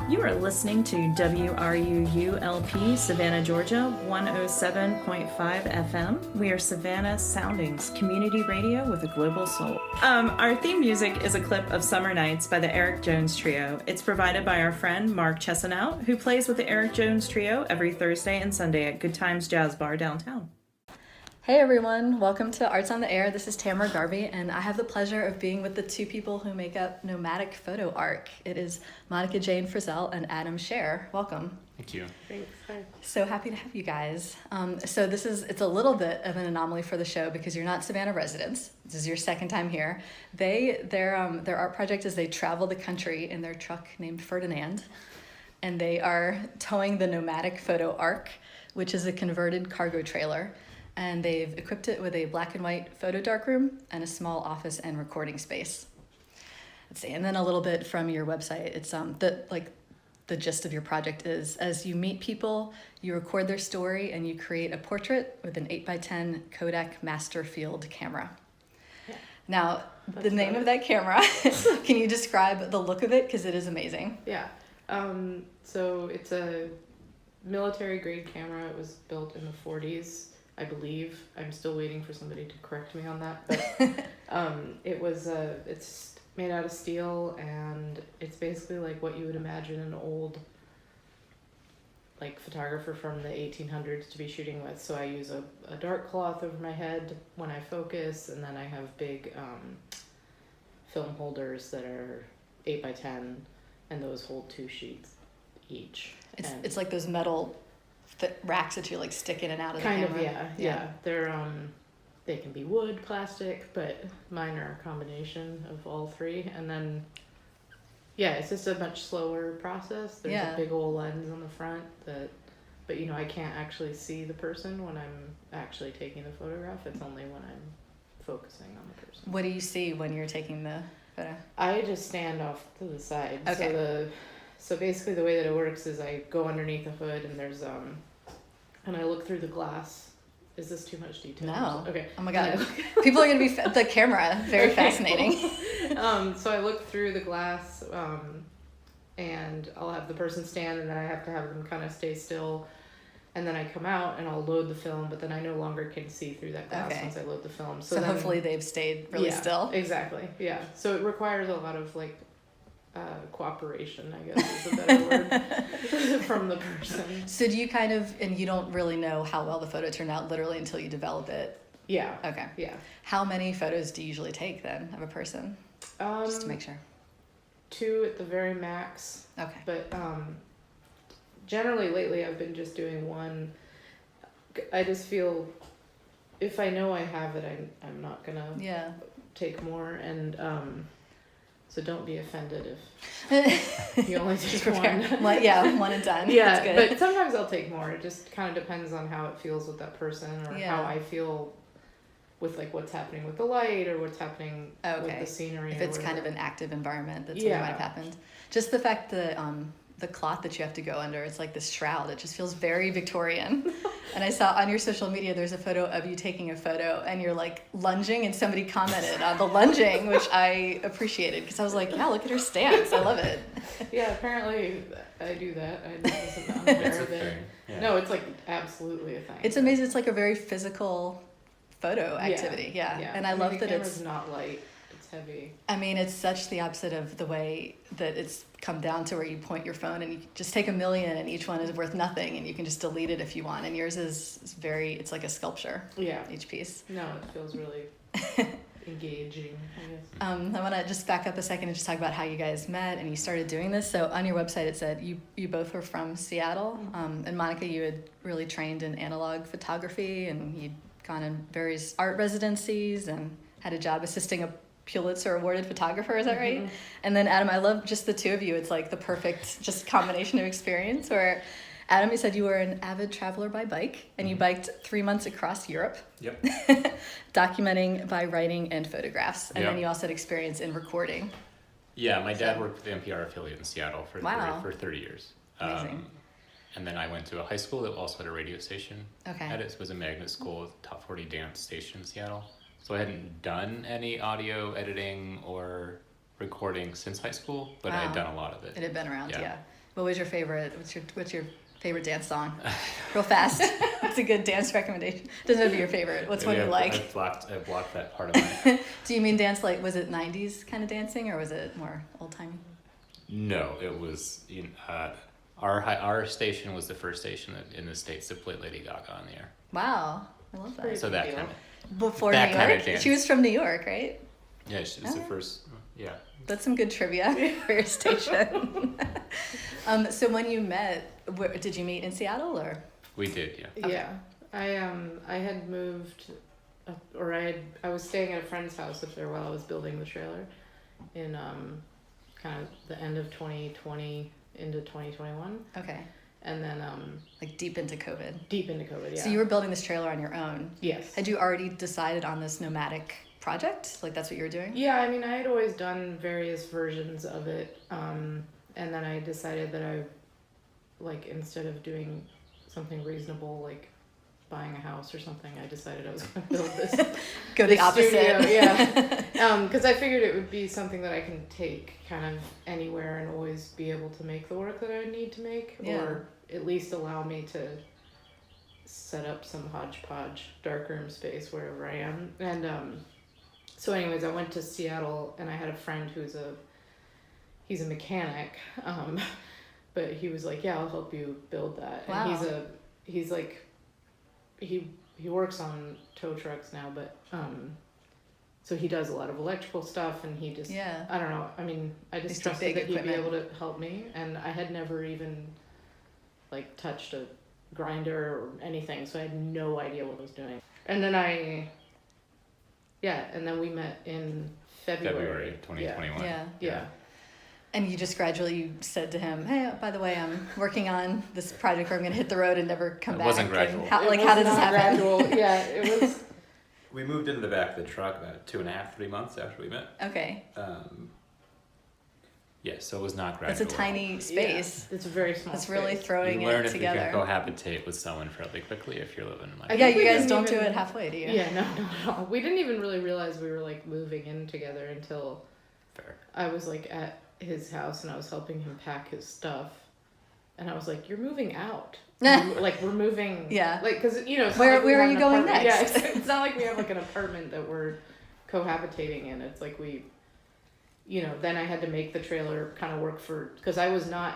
You are listening to WRUULP, Savannah, Georgia, 107.5 FM. We are Savannah Soundings, community radio with a global soul. Our theme music is a clip of Summer Nights by the Eric Jones Trio. It's provided by our friend Mark Chesanout, who plays with the Eric Jones Trio every Thursday and Sunday at Good Times Jazz Bar downtown. Hey everyone, welcome to Arts on the Air. This is Tamara Garvey, and I have the pleasure of being with the two people who make up Nomadic Photo Ark. It is Monica Jane Frisell and Adam Scher. Welcome. Thank you. Thanks. Hi. So happy to have you guys. So it's a little bit of an anomaly for the show because you're not Savannah residents. This is your second time here. Their art project is they travel the country in their truck named Ferdinand, and they are towing the Nomadic Photo Ark, which is a converted cargo trailer. And they've equipped it with a black and white photo darkroom and a small office and recording space. Let's see, and then a little bit from your website. It's the gist of your project is as you meet people, you record their story and you create a portrait with an 8x10 Kodak master field camera. Yeah. Now, the name of that camera, can you describe the look of it? Because it is amazing. Yeah. So it's a military grade camera. It was built in the 40s. I believe. I'm still waiting for somebody to correct me on that, but it's made out of steel, and it's basically like what you would imagine an old like photographer from the 1800s to be shooting with. So I use a dark cloth over my head when I focus, and then I have big film holders that are 8x10, and those hold 2 sheets each. It's like those metal racks that you like stick in and out of the camera. Yeah. They're they can be wood, plastic, but mine are a combination of all three. And then it's just a much slower process. There's a big old lens on the front but I can't actually see the person when I'm actually taking the photograph. It's only when I'm focusing on the person. What do you see when you're taking the photo? I just stand off to the side. Okay. So basically the way that it works is I go underneath the hood, and there's and I look through the glass. Is this too much detail? No. Okay. Oh my God. People are going to be the camera. Very fascinating. Cool. So I look through the glass, and I'll have the person stand, and then I have to have them kind of stay still. And then I come out and I'll load the film, but then I no longer can see through that glass once I load the film. So hopefully they've stayed really still. Exactly. Yeah. So it requires a lot of cooperation, I guess is a better word, from the person. So do you and you don't really know how well the photo turned out literally until you develop it? Yeah. Okay. Yeah. How many photos do you usually take then of a person? Just to make sure. 2 at the very max. Okay. But generally lately I've been just doing 1. I just feel if I know I have it, I'm not gonna take more, and so don't be offended if you only take one. One and done. Yeah, that's good. but sometimes I'll take more. It just kind of depends on how it feels with that person, or how I feel with what's happening with the light, or what's happening with the scenery. If it's kind of an active environment, that something might have happened. Just the fact that the cloth that you have to go under, it's like this shroud. It just feels very Victorian. And I saw on your social media, there's a photo of you taking a photo and you're like lunging, and somebody commented on the lunging, which I appreciated because I was like, yeah, look at her stance. I love it. Yeah, apparently I do that. I'm unaware of it. Yeah. No, it's like absolutely a thing. It's amazing. It's like a very physical photo activity. Yeah. And I love that it's not light. It's heavy. I mean, it's such the opposite of the way that it's come down to where you point your phone and you just take 1 million and each one is worth nothing and you can just delete it if you want. And yours is it's like a sculpture. Yeah. Each piece. No, it feels really engaging, I guess. I want to just back up a second and just talk about how you guys met and you started doing this. So on your website, it said you both were from Seattle. And Monica, you had really trained in analog photography and you'd gone in various art residencies and had a job assisting a Pulitzer awarded photographer, is that right? And then Adam, I love just the two of you. It's like the perfect just combination of experience where Adam, you said you were an avid traveler by bike and you biked 3 months across Europe. Yep. Documenting by writing and photographs. And then you also had experience in recording. Yeah, my dad worked with the NPR affiliate in Seattle for 30 years. Amazing. And then I went to a high school that also had a radio station. Okay. It was a magnet school, top 40 dance station in Seattle. So I hadn't done any audio editing or recording since high school, but I had done a lot of it. It had been around, yeah. What was your favorite? What's your favorite dance song? Real fast. It's a good dance recommendation. Doesn't have to be your favorite. What's one you like? I blocked that part of mine. Do you mean dance like, was it 90s kind of dancing or was it more old timey? No, it was our station was the first station in the States to play Lady Gaga on the air. Wow, I love that. So that kind of Before that New kind of York? dance. She was from New York, right? Yeah, she was the first. Yeah. That's some good trivia for your station. So when you met, did you meet in Seattle or? We did, yeah. Okay. Yeah, I had moved, I was staying at a friend's house up there while I was building the trailer, in kind of the end of 2020 into 2021, Okay, and then like deep into COVID. deep into COVID. Yeah. So you were building this trailer on your own. Yes. Had you already decided on this nomadic project? Like that's what you were doing? Yeah, I mean, I had always done various versions of it, and then I decided that instead of doing something reasonable, like buying a house or something, I decided I was going to build this. Go the this opposite. studio, yeah. Because I figured it would be something that I can take kind of anywhere and always be able to make the work that I need to make, or at least allow me to set up some hodgepodge darkroom space wherever I am. And so anyways, I went to Seattle and I had a friend he's a mechanic, but he was like, yeah, I'll help you build that. Wow. And he's like, he works on tow trucks now, but so he does a lot of electrical stuff, and he just I don't know. I mean, I just trusted that he'd be able to help me, and I had never even like touched a grinder or anything, so I had no idea what I was doing. And then and then we met in February 2021. Yeah. And you just gradually said to him, hey, by the way, I'm working on this project where I'm going to hit the road and never come back. It wasn't gradual. How did this happen? Gradual. Yeah, it was. We moved into the back of the truck about 2.5, 3 months after we met. Okay. So it was not gradual. That's a tiny space. Yeah, it's a very small It's really space. throwing you learn it if together. you can cohabitate with someone fairly quickly if you're living in like. Yeah, you we guys didn't don't do even- it halfway, do you? Yeah, no, not at all. We didn't even really realize we were like moving in together until Fair. I was like at his house and I was helping him pack his stuff, and I was like, "You're moving out." Like we're moving. Yeah. Like, cause it's not Where like we are have you an going apartment. next? Yeah, it's not like we have like an apartment that we're cohabitating in. It's like we, then I had to make the trailer kind of work for, because I was not.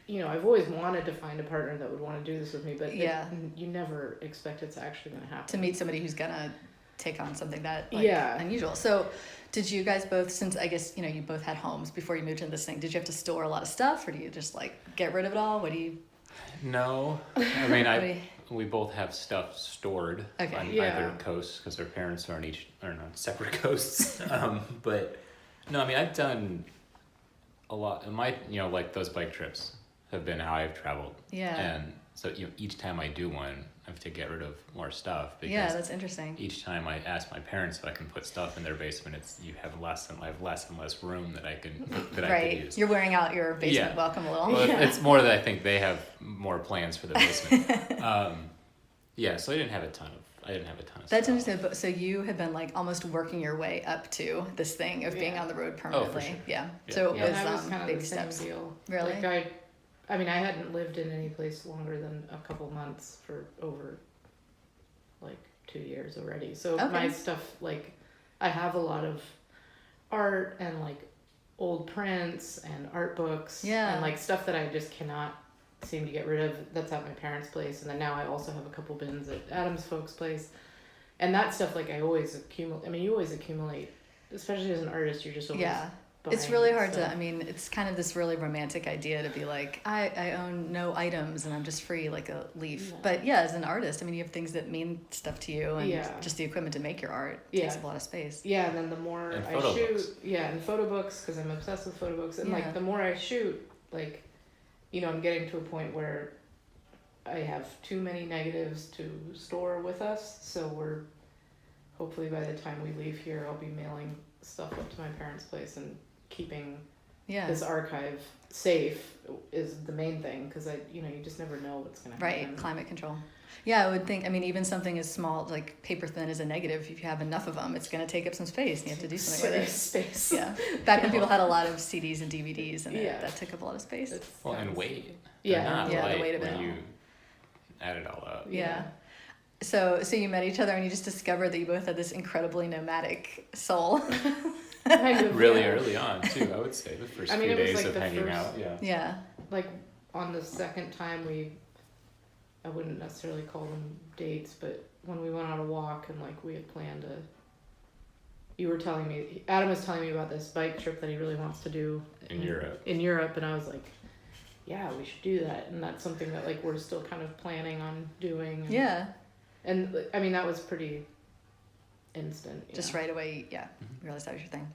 I've always wanted to find a partner that would want to do this with me, but you never expect it's actually going to happen. To meet somebody who's gonna take on something that unusual. So did you guys both, since I guess you both had homes before you moved into this thing, did you have to store a lot of stuff, or do you just like get rid of it all? What do you? No, I mean we both have stuff stored on either coast because our parents are on separate coasts. But no, I mean I've done a lot. My like those bike trips have been how I've traveled. Yeah. And so each time I do one, I have to get rid of more stuff because that's interesting. Each time I ask my parents if I can put stuff in their basement, I have less and less room that I can I can use. You're wearing out your basement welcome a little. Well, it's more that I think they have more plans for the basement. So I didn't have a ton of That's stuff. interesting. But so you had been like almost working your way up to this thing of being on the road permanently. For sure. Yeah. Yeah. So it that was was kind of baby the same steps. deal. Really? Like I mean, I hadn't lived in any place longer than a couple months for over like 2 years already. So my stuff, like, I have a lot of art and like old prints and art books and like stuff that I just cannot seem to get rid of. That's at my parents' place, and then now I also have a couple bins at Adam's folks' place, and that stuff like I always accumulate. I mean, you always accumulate, especially as an artist. You're just always it's really hard to, I mean, it's kind of this really romantic idea to be like, I own no items and I'm just free like a leaf. Yeah. But as an artist, I mean, you have things that mean stuff to you, and just the equipment to make your art takes up a lot of space. Yeah, and then the more I shoot, and photo books, because I'm obsessed with photo books, and like the more I shoot, like, I'm getting to a point where I have too many negatives to store with us, so we're, hopefully by the time we leave here, I'll be mailing stuff up to my parents' place and keeping this archive safe is the main thing, because you just never know what's going to happen. Right, climate control. Yeah, I would think, I mean, even something as small, like paper thin as a negative, if you have enough of them, it's going to take up some space and you have to do something with it. Space. Yeah. Back when people had a lot of CDs and DVDs and that took up a lot of space. And weight. Yeah. The weight of it. When you add it all up. Yeah. So you met each other and you just discovered that you both had this incredibly nomadic soul. Really early on, too, I would say, the first few days of hanging out. Yeah. Like, on the second time I wouldn't necessarily call them dates, but when we went on a walk and we had planned Adam was telling me about this bike trip that he really wants to do in Europe, and I was like, yeah, we should do that, and that's something that we're still kind of planning on doing. And I mean, that was pretty instant. Just right away, realized that was your thing.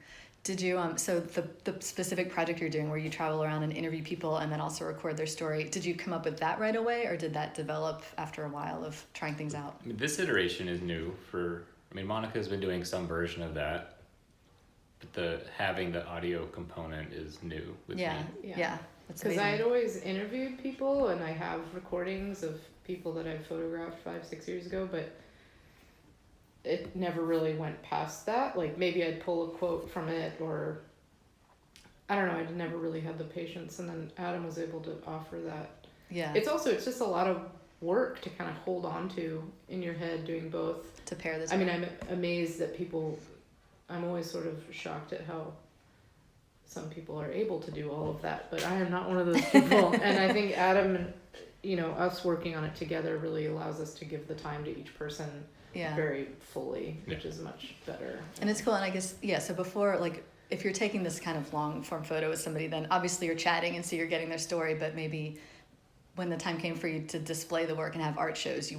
Did you, so the specific project you're doing where you travel around and interview people and then also record their story, did you come up with that right away, or did that develop after a while of trying things out? I mean, this iteration is new Monica's been doing some version of that, but having the audio component is new with me. Yeah. Because I had always interviewed people, and I have recordings of people that I photographed 5-6 years ago, but it never really went past that. Maybe I'd pull a quote from it, or I don't know, I never really had the patience, and then Adam was able to offer that. Yeah. It's just a lot of work to kind of hold on to in your head, doing both. To pair this. I mean, I'm amazed that I'm always sort of shocked at how some people are able to do all of that, but I am not one of those people. And I think Adam, us working on it together really allows us to give the time to each person very fully, which is much better. And it's cool. And I guess, so before, if you're taking this kind of long form photo with somebody, then obviously you're chatting and so you're getting their story, but maybe when the time came for you to display the work and have art shows,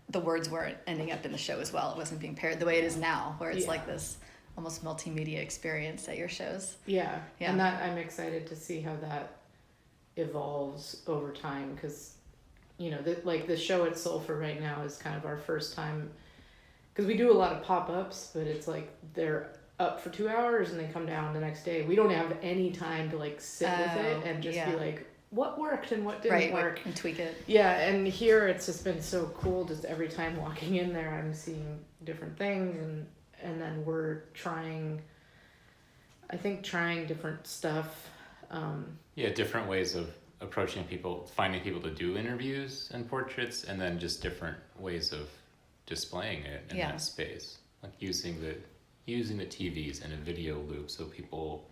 the words weren't ending up in the show as well. It wasn't being paired the way it is now, where it's like this almost multimedia experience at your shows. Yeah. And that I'm excited to see how that evolves over time, because the show at Sulfur right now is kind of our first time, because we do a lot of pop-ups, but it's they're up for 2 hours and they come down the next day. We don't have any time to sit with it and just be what worked and what didn't work, and tweak it. Yeah. And here it's just been so cool, just every time walking in there I'm seeing different things, and then we're trying different stuff. Different ways of approaching people, finding people to do interviews and portraits, and then just different ways of displaying it in that space, using the TVs in a video loop, so people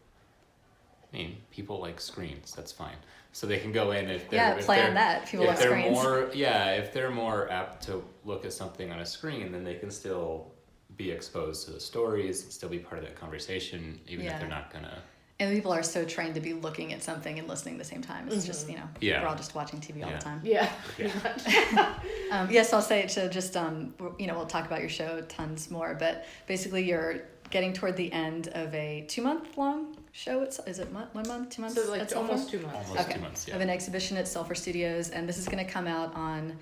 like screens, that's fine, so they can go in if they're people like screens. If they're more apt to look at something on a screen, then they can still be exposed to the stories, still be part of that conversation, even if they're not gonna. And people are so trained to be looking at something and listening at the same time. It's just, we're all just watching TV all the time. Yeah. Yes, I'll say it to just, we'll talk about your show tons more, but basically you're getting toward the end of a 2-month long show. Is it 1 month, 2 months? So almost 2 months. Almost 2 months, Of an exhibition at Sulfur Studios, and this is going to come out on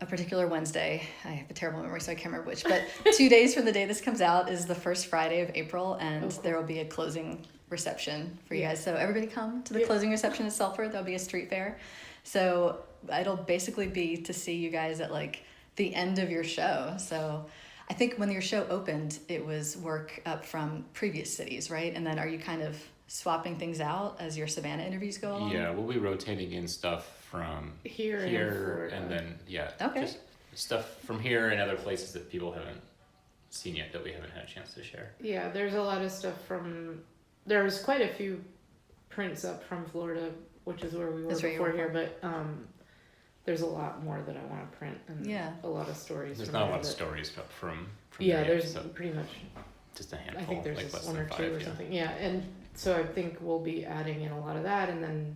a particular Wednesday. I have a terrible memory, so I can't remember which, but 2 days from the day this comes out is the first Friday of April, and there will be a closing reception for you guys. So everybody come to the closing reception at Sulfur. There'll be a street fair. So it'll basically be to see you guys at the end of your show. So I think when your show opened, it was work up from previous cities, right? And then are you kind of swapping things out as your Savannah interviews go along? Yeah, we'll be rotating in stuff from here and then just stuff from here and other places that people haven't seen yet, that we haven't had a chance to share. Yeah, there's a lot of stuff there's quite a few prints up from Florida, which is where we were before here, but there's a lot more that I want to print, and a lot of stories. There's not a lot of stories from there's pretty much just a handful. I think there's just less 1 or than 2 5, or something. Yeah, and so I think we'll be adding in a lot of that, and then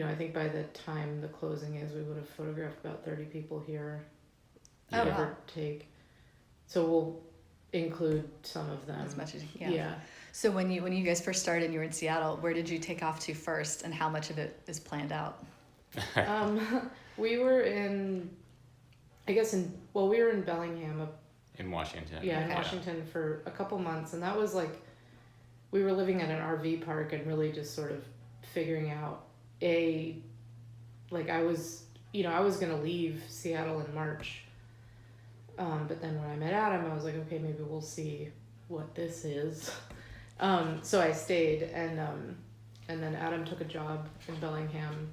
I think by the time the closing is, we would have photographed about 30 people here, give or take. So we'll include some of them as much as So when you guys first started and you were in Seattle, where did you take off to first, and how much of it is planned out? We were in Bellingham. In Washington. Yeah, in Washington for a couple months, and that was we were living at an RV park and really just sort of figuring out I was going to leave Seattle in March. But then when I met Adam, I was like, okay, maybe we'll see what this is. So I stayed, and then Adam took a job in Bellingham,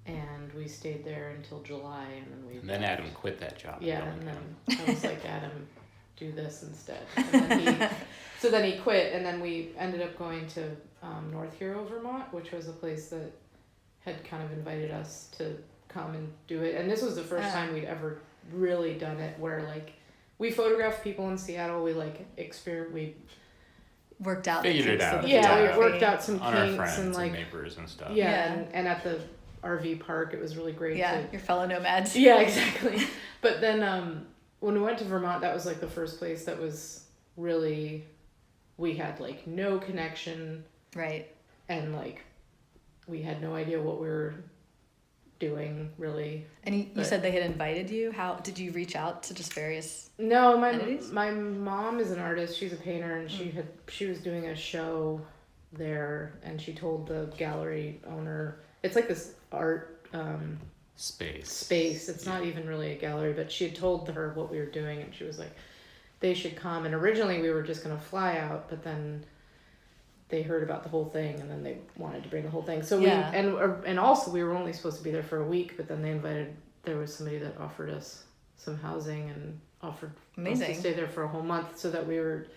and we stayed there until July, and then Adam quit that job. Yeah, and then I was like, Adam, do this instead. And then he quit, and then we ended up going to North Hero, Vermont, which was a place that had kind of invited us to come and do it. And this was the first time we'd ever really done it, where like we photographed people in Seattle. We we worked out figured it out. We worked out some on kinks our friends and like neighbors and stuff. And at the RV park, it was really great. Your fellow nomads. Yeah, exactly. But then when we went to Vermont, that was like the first place that was really, we had like no connection. Right. And like we had no idea what we were doing really. And you said they had invited you. How did you reach out to just various entities? My mom is an artist. She's a painter, and she was doing a show there, and she told the gallery owner, it's like this art space. It's not even really a gallery, but she had told her what we were doing, and she was like, they should come. And originally we were just going to fly out, but then they heard about the whole thing, and then they wanted to bring the whole thing. So and also we were only supposed to be there for a week, but then there was somebody that offered us some housing and offered us to stay there for a whole month, so that we were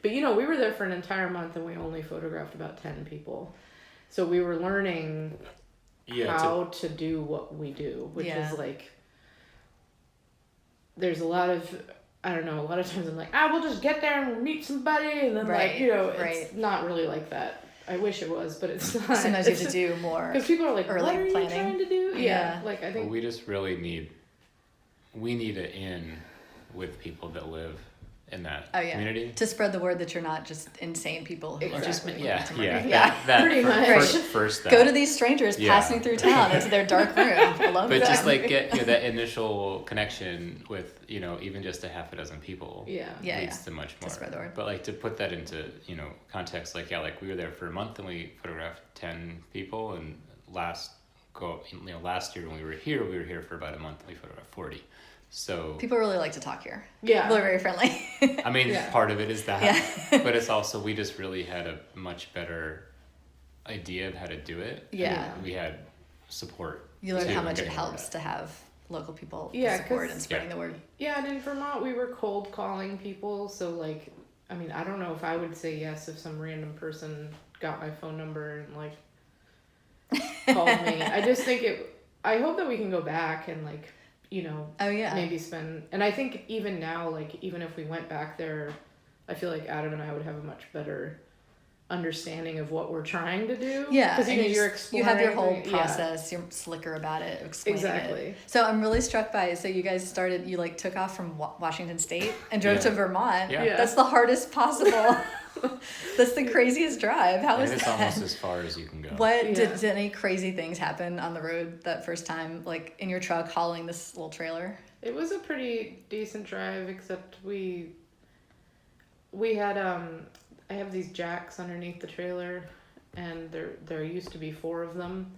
there for an entire month, and we only photographed about 10 people. So we were learning how to do what we do, which is like, there's a lot of times I'm like, we'll just get there and we'll meet somebody, and then it's not really like that. I wish it was, but it's not. Sometimes you have to do more. Because people are like, early what are planning. you trying to do? Yeah. Like, I think. We just really need an in with people that live in that community. To spread the word that you're not just insane people who are just pretty much. First go to these strangers passing through town into their dark room alone. But just like get that initial connection with even just a half a dozen people. Leads to much more. To spread the word. But like to put that into context, like we were there for a month and we photographed 10 people, and last year when we were here for about a month and we photographed 40. So people really like to talk here. Yeah. People are very friendly. I mean, part of it is that, but it's also, we just really had a much better idea of how to do it. Yeah. We had support. You learn how much it helps to have local people support and spreading the word. Yeah, and in Vermont, we were cold calling people. So like, I mean, I don't know if I would say yes if some random person got my phone number and like called me. I just think I hope that we can go back and like, maybe spend, and I think even now, like, even if we went back there, I feel like Adam and I would have a much better understanding of what we're trying to do. Yeah. Because, you're exploring. You have your whole process, you're slicker about it, explaining it. So I'm really struck by it. So you guys you like took off from Washington State and drove to Vermont. Yeah. That's the hardest possible. That's the craziest drive. How is that? It's almost as far as you can go. Did any crazy things happen on the road that first time, like in your truck hauling this little trailer? It was a pretty decent drive, except we had I have these jacks underneath the trailer, and there used to be 4 of them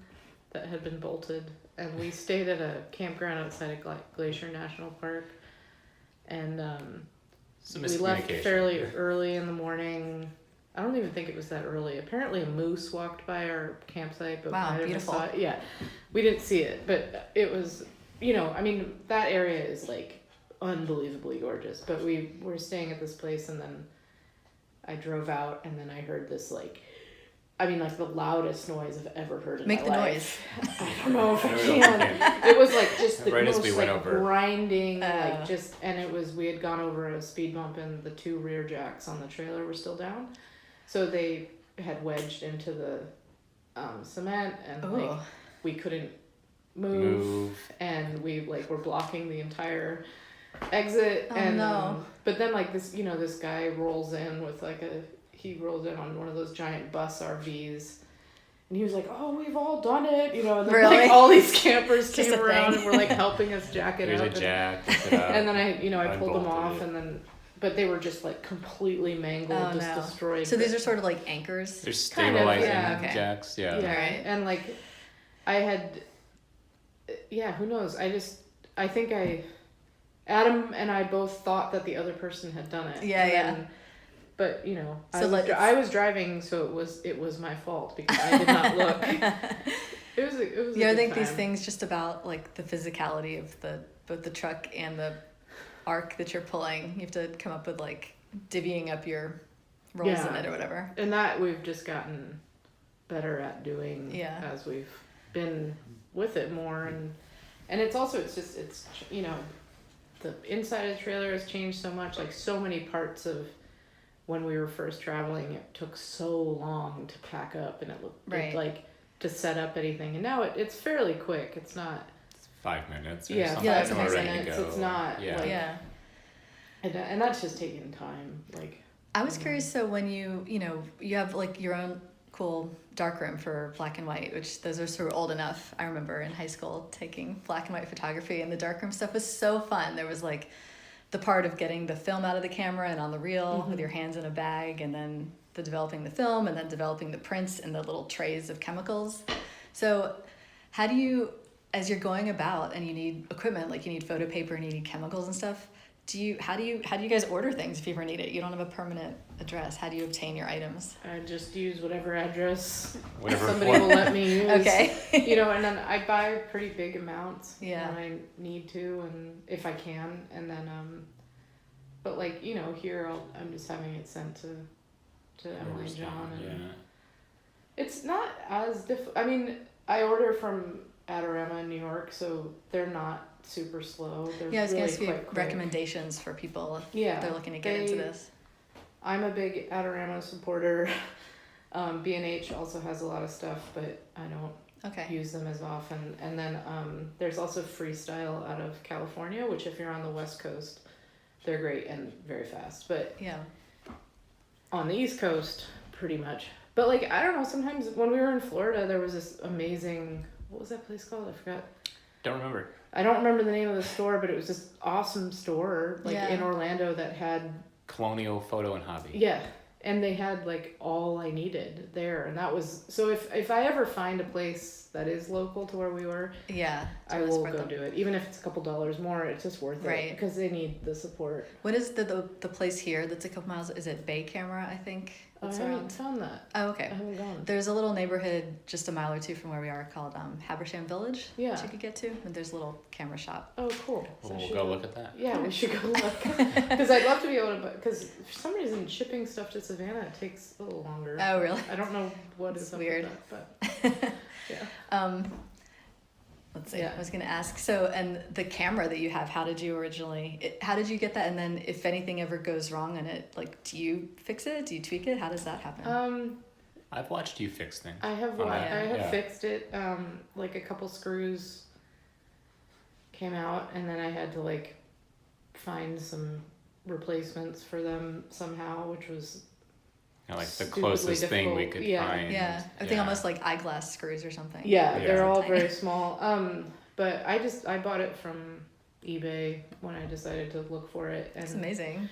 that had been bolted, and we stayed at a campground outside of Glacier National Park, and we left fairly early in the morning. I don't even think it was that early. Apparently a moose walked by our campsite, but wow, neither beautiful. saw it. Yeah, we didn't see it, but it was, I mean, that area is like unbelievably gorgeous. But we were staying at this place, and then I drove out, and then I heard this like the loudest noise I've ever heard in my life. Make the noise. I don't know if I can. It was like just the right most as we went over. grinding, we had gone over a speed bump, and the 2 rear jacks on the trailer were still down. So they had wedged into the cement, and we couldn't move, and we were blocking the entire exit. But then this guy rolls in with he rolled in on one of those giant bus RVs, and he was like, "Oh, we've all done it," and then really? all these campers came around and were helping us jack it up. There's a jack. And then I pulled them off, and then but they were just like completely mangled, destroyed. So these are sort of like anchors? They're stabilizing jacks, Yeah, right. And like, I had, who knows? I think Adam and I both thought that the other person had done it. But you know, so I was driving, so it was my fault because I did not look. It was I think these things just about like the physicality of both the truck and the arc that you're pulling. You have to come up with like divvying up your roles in it or whatever. And that we've just gotten better at doing as we've been with it more, and it's you know, the inside of the trailer has changed so much. Like so many parts of when we were first traveling, it took so long to pack up, and it looked like to set up anything, and now it's fairly quick. It's not 5 minutes. Or something. It's 5 minutes. It's not and that's just taking time. Like I was curious. So when you have like your own cool darkroom for black and white, which those are sort of old enough. I remember in high school taking black and white photography, and the darkroom stuff was so fun. There was like the part of getting the film out of the camera and on the reel with your hands in a bag, and then the developing the film, and then developing the prints in the little trays of chemicals. So how do you, as you're going about and you need equipment, like you need photo paper and you need chemicals and stuff, how do you guys order things if you ever need it? You don't have a permanent address. How do you obtain your items? I just use whatever address somebody will let me use. Okay. You know, and then I buy pretty big amounts when I need to, and if I can, and then but like, you know, here I'm just having it sent to Emily and John, and it's not as I mean, I order from Adorama in New York, so they're not super slow. They're I was really going to quick. Recommendations for people if they're looking to get into this. I'm a big Adorama supporter. B&H also has a lot of stuff, but I don't use them as often. And then there's also Freestyle out of California, which if you're on the West Coast, they're great and very fast. But on the East Coast, pretty much. But like, I don't know, sometimes when we were in Florida, there was this amazing, what was that place called? I forgot. Don't remember. I don't remember the name of the store, but it was this awesome store in Orlando that had Colonial Photo and Hobby. Yeah. And they had like all I needed there, and that was so. If I ever find a place that is local to where we were, I will go do it. Even if it's a couple dollars more, it's just worth it because they need the support. What is the place here that's a couple miles? Is it Bay Camera? I think. I haven't found that. Oh, okay. I haven't gone. There's a little neighborhood just a mile or two from where we are called Habersham Village. Yeah. That you could get to, and there's a little camera shop. Oh, cool. So we'll go look at that. Yeah, we should go look because I'd love to be able to. Because for some reason, shipping stuff to Savannah takes a little longer. Oh, really? I don't know what is weird. Up with that, but Let's see. I was going to ask. So, and the camera that you have, how did you get that? And then, if anything ever goes wrong on it, like, do you fix it? Do you tweak it? How does that happen? I've watched you fix things. I have fixed it. Like a couple screws came out, and then I had to like find some replacements for them somehow, which was like the closest thing we could find. Yeah, I think almost like eyeglass screws or something. Yeah, they're all very small. But I bought it from eBay when I decided to look for it. And it's amazing.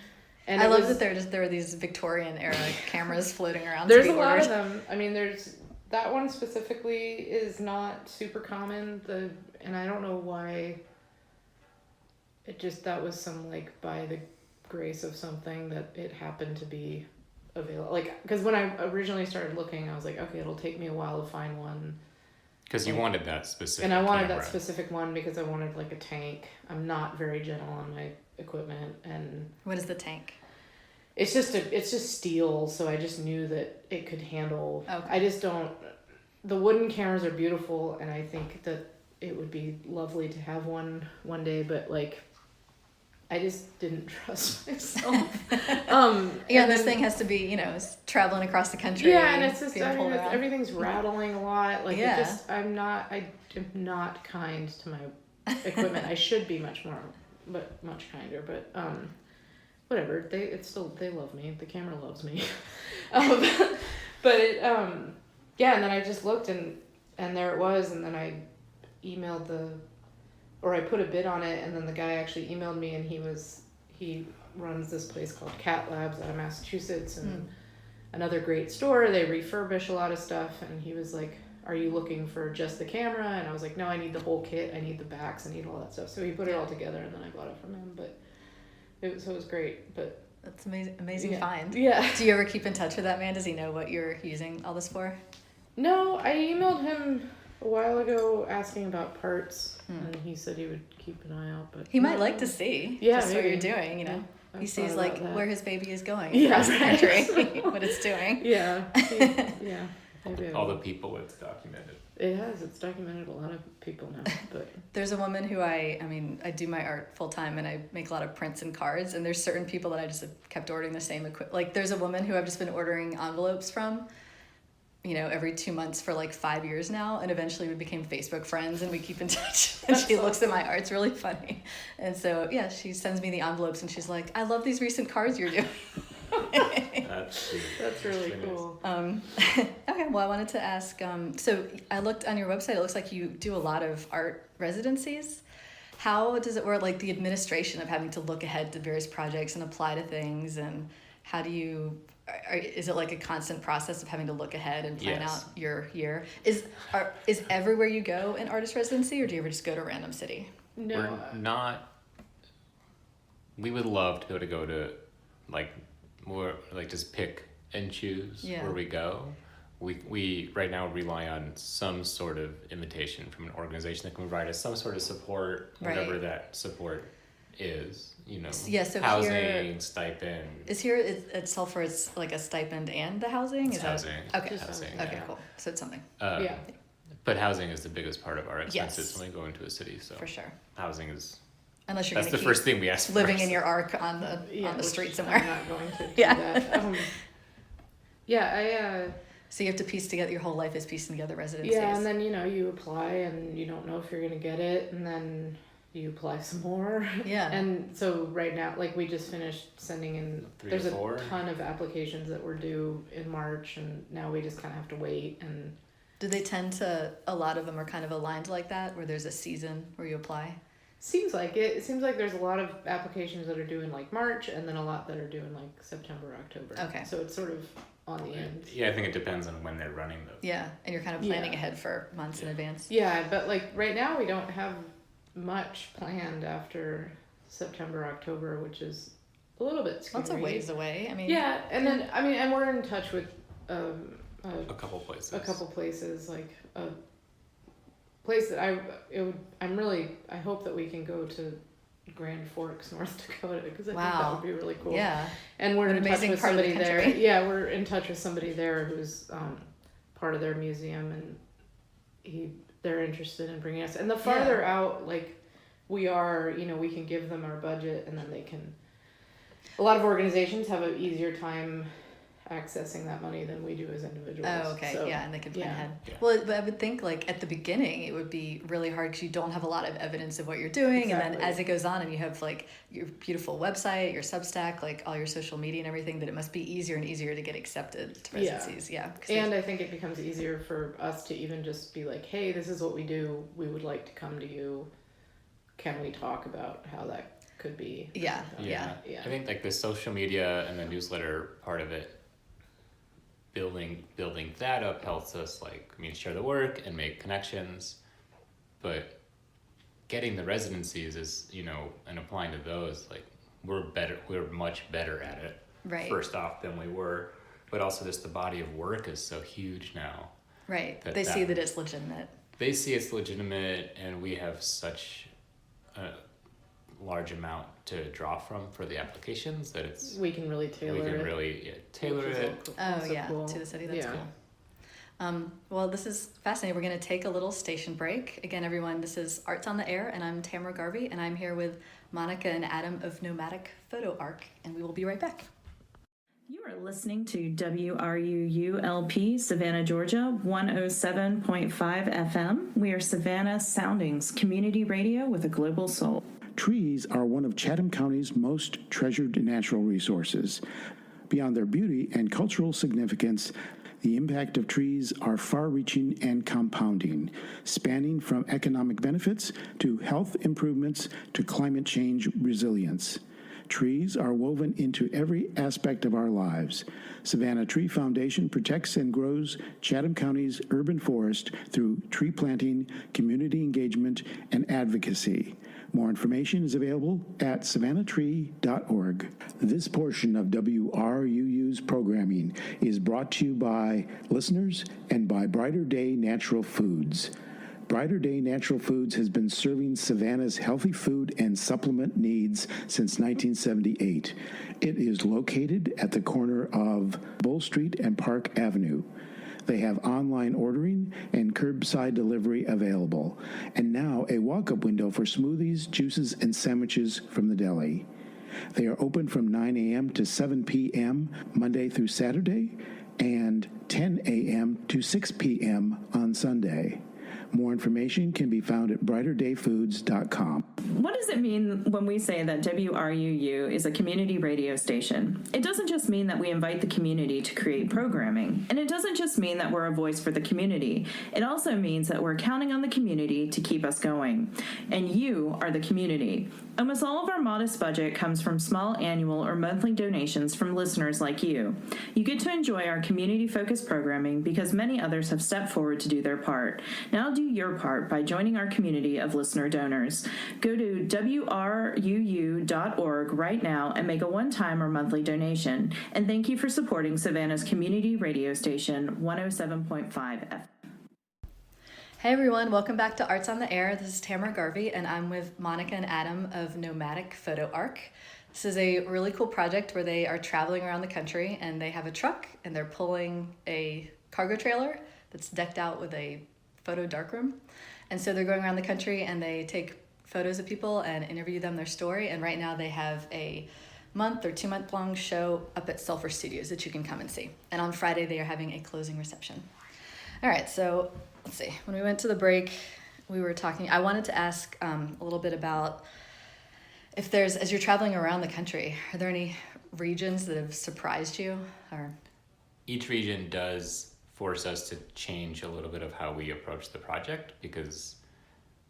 And I love that there are these Victorian era cameras floating around. There's a lot of them. I mean, there's that one specifically is not super common. And I don't know why. That was some like by the grace of something that it happened to be available. Like, because when I originally started looking, I was like, okay, it'll take me a while to find one. Because you wanted that specific. And I wanted that specific one because I wanted like a tank. I'm not very gentle on my equipment. And what is the tank? It's just steel, so I just knew that it could handle. Okay. I just don't. The wooden cameras are beautiful, and I think that it would be lovely to have one day. But like, I just didn't trust myself. This thing has to be, traveling across the country. Yeah, and it's just everything's rattling a lot. Like, I'm not kind to my equipment. I should be much kinder, but whatever. They love me. The camera loves me. But it and then I just looked and there it was, and then I emailed I put a bid on it, and then the guy actually emailed me, and he runs this place called Cat Labs out of Massachusetts, and another great store. They refurbish a lot of stuff, and he was like, are you looking for just the camera? And I was like, no, I need the whole kit. I need the backs. I need all that stuff. So he put it all together, and then I bought it from him. But it was great. But that's amazing find. Yeah. Do you ever keep in touch with that man? Does he know what you're using all this for? No, I emailed him a while ago asking about parts, and he said he would keep an eye out. But he might like to see just what you're doing, you know. Yeah, he sees like that. Where his baby is going across the country, what it's doing. Yeah. Yeah. Maybe all the people it's documented. It has. It's documented a lot of people now. But there's a woman who I do my art full time, and I make a lot of prints and cards. And there's certain people that I just have kept ordering the same equipment. Like there's a woman who I've just been ordering envelopes from, you know, every 2 months for like 5 years now. And eventually we became Facebook friends, and we keep in touch. And she looks at my art. It's really funny. And so yeah, she sends me the envelopes, and she's like, I love these recent cards you're doing. That's really cool. Okay, well, I wanted to ask, so I looked on your website, it looks like you do a lot of art residencies. How does it work, like the administration of having to look ahead to various projects and apply to things, and how do you, is it like a constant process of having to look ahead and plan out your year? Is everywhere you go an artist residency, or do you ever just go to a random city? No. We're not, we would love to be able to go to like more like just pick and choose where we go. We right now rely on some sort of invitation from an organization that can provide us some sort of support, whatever that support is, you know, so housing, here, stipend. Is here at Sulfur, it's like a stipend and the housing? It's housing. Okay. Housing, Okay, cool. So it's something. But housing is the biggest part of our expenses when we go into a city. So for sure. Housing is, unless you're that's the first thing we ask for. Living in your ark on the street somewhere. I'm not going to do that. So you have to piece together, your whole life is piecing together residencies. Yeah, and then, you know, you apply and you don't know if you're going to get it, and then you apply some more. Yeah. And so right now, like we just finished sending in, there's a ton of applications that were due in March, and now we just kind of have to wait. And do they tend to, a lot of them are kind of aligned like that, where there's a season where you apply? Seems like it. It seems like there's a lot of applications that are due in like March, and then a lot that are due in like September, October. Okay. So it's sort of on the end. Yeah, I think it depends on when they're running them. Yeah, and you're kind of planning ahead for months in advance. Yeah, but like right now we don't have much planned after September, October, which is a little bit scary. Lots of ways away. I mean. Yeah, and then and we're in touch with a couple places. A couple places, like a place that I hope that we can go to Grand Forks, North Dakota, because I think that would be really cool. Yeah. And we're in touch with somebody there. Yeah, we're in touch with somebody there who's part of their museum, and they're interested in bringing us. And the farther out, like we are, you know, we can give them our budget, and then they can. A lot of organizations have an easier time accessing that money than we do as individuals. Oh, okay. So, and they can plan ahead. Yeah. Well, but I would think like at the beginning it would be really hard because you don't have a lot of evidence of what you're doing, and then as it goes on and you have like your beautiful website, your Substack, like all your social media and everything, that it must be easier and easier to get accepted to residencies. Yeah. And I think it becomes easier for us to even just be like, hey, this is what we do. We would like to come to you. Can we talk about how that could be? Yeah. I think like the social media and the newsletter part of it, building that up helps us share the work and make connections, but getting the residencies is, you know, and applying to those, like we're much better at it first off than we were, but also just the body of work is so huge now. Right. They see that it's legitimate. They see it's legitimate, and we have such a large amount to draw from for the applications that we can really tailor it. Cool. To the city. That's cool. Well, this is fascinating. We're going to take a little station break. Again, everyone, this is Arts on the Air, and I'm Tamara Garvey, and I'm here with Monica and Adam of Nomadic Photo Ark, and we will be right back. You are listening to WRUU-LP, Savannah, Georgia, 107.5 FM. We are Savannah Soundings, community radio with a global soul. Trees are one of Chatham County's most treasured natural resources. Beyond their beauty and cultural significance, the impact of trees are far-reaching and compounding, spanning from economic benefits to health improvements to climate change resilience. Trees are woven into every aspect of our lives. Savannah Tree Foundation protects and grows Chatham County's urban forest through tree planting, community engagement, and advocacy. More information is available at savannahtree.org. This portion of WRUU's programming is brought to you by listeners and by Brighter Day Natural Foods. Brighter Day Natural Foods has been serving Savannah's healthy food and supplement needs since 1978. It is located at the corner of Bull Street and Park Avenue. They have online ordering and curbside delivery available, and now a walk-up window for smoothies, juices, and sandwiches from the deli. They are open from 9 a.m. to 7 p.m. Monday through Saturday, and 10 a.m. to 6 p.m. on Sunday. More information can be found at brighterdayfoods.com. What does it mean when we say that WRUU is a community radio station? It doesn't just mean that we invite the community to create programming. And it doesn't just mean that we're a voice for the community. It also means that we're counting on the community to keep us going. And you are the community. Almost all of our modest budget comes from small annual or monthly donations from listeners like you. You get to enjoy our community-focused programming because many others have stepped forward to do their part. Now do your part by joining our community of listener donors. Go to WRUU.org right now and make a one-time or monthly donation. And thank you for supporting Savannah's community radio station, 107.5 FM. Hey everyone, welcome back to Arts on the Air. This is Tamara Garvey, and I'm with Monica and Adam of Nomadic Photo Ark. This is a really cool project where they are traveling around the country, and they have a truck, and they're pulling a cargo trailer that's decked out with a photo darkroom. And so they're going around the country, and they take photos of people and interview them, their story. And right now they have a month or 2 month long show up at Sulfur Studios that you can come and see. And on Friday, they are having a closing reception. All right, so let's see. When we went to the break, we were talking. I wanted to ask a little bit about if there's, as you're traveling around the country, are there any regions that have surprised you? Or each region does force us to change a little bit of how we approach the project, because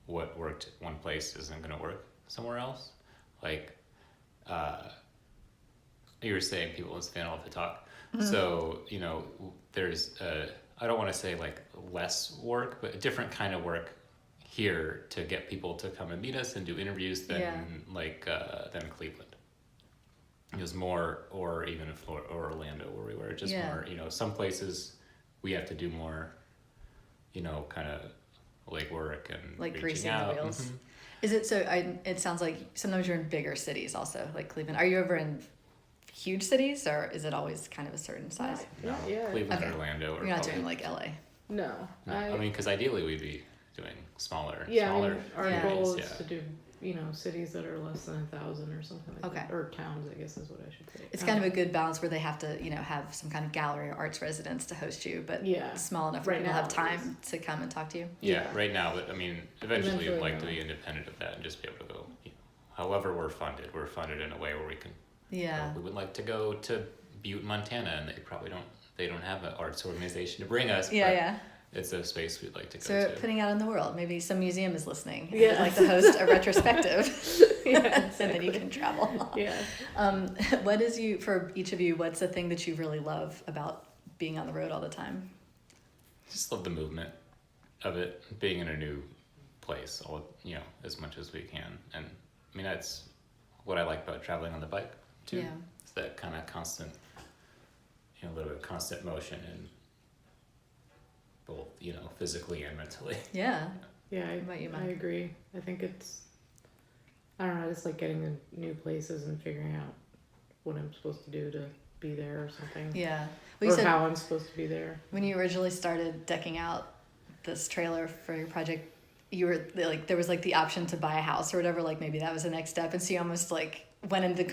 what worked one place isn't going to work somewhere else. Like you were saying, people in Savannah love to talk. Mm-hmm. So, you know, there's I don't want to say like less work, but a different kind of work here to get people to come and meet us and do interviews than than Cleveland. It was more, or even in Florida or Orlando where we were, just more, you know, some places we have to do more, you know, kind of like work and like greasing out. the wheels. Mm-hmm. Is it so? It sounds like sometimes you're in bigger cities also, like Cleveland. Are you ever in huge cities, or is it always kind of a certain size? No, Cleveland, okay. Orlando. Or you're not doing like LA. No. I mean, because ideally we'd be doing smaller. Yeah, smaller I mean, our goal is to do, you know, cities that are less than 1,000 or something like that. Or towns, I guess is what I should say. It's kind of a good balance where they have to, you know, have some kind of gallery or arts residence to host you, but small enough where people have time to come and talk to you. Yeah, right now, but I mean, eventually we'd like to be independent of that and just be able to go, you know, however we're funded in a way where we can. Yeah. We would like to go to Butte, Montana, and they don't have an arts organization to bring us. Yeah. It's a space we'd like to go to. So putting out in the world, maybe some museum is listening. Yeah. I'd like to host a retrospective. And then you can travel. Yeah. What is for each of you, what's the thing that you really love about being on the road all the time? Just love the movement of it, being in a new place, you know, as much as we can. And I mean, that's what I like about traveling on the bike too. Yeah. It's that kind of constant, you know, a little bit of constant motion and both, you know, physically and mentally. Yeah. Yeah, I agree. I think I don't know, I just like getting to new places and figuring out what I'm supposed to do to be there or something. Yeah. Well, or how I'm supposed to be there. When you originally started decking out this trailer for your project, you were like, there was like the option to buy a house or whatever, like maybe that was the next step. And so you almost like went into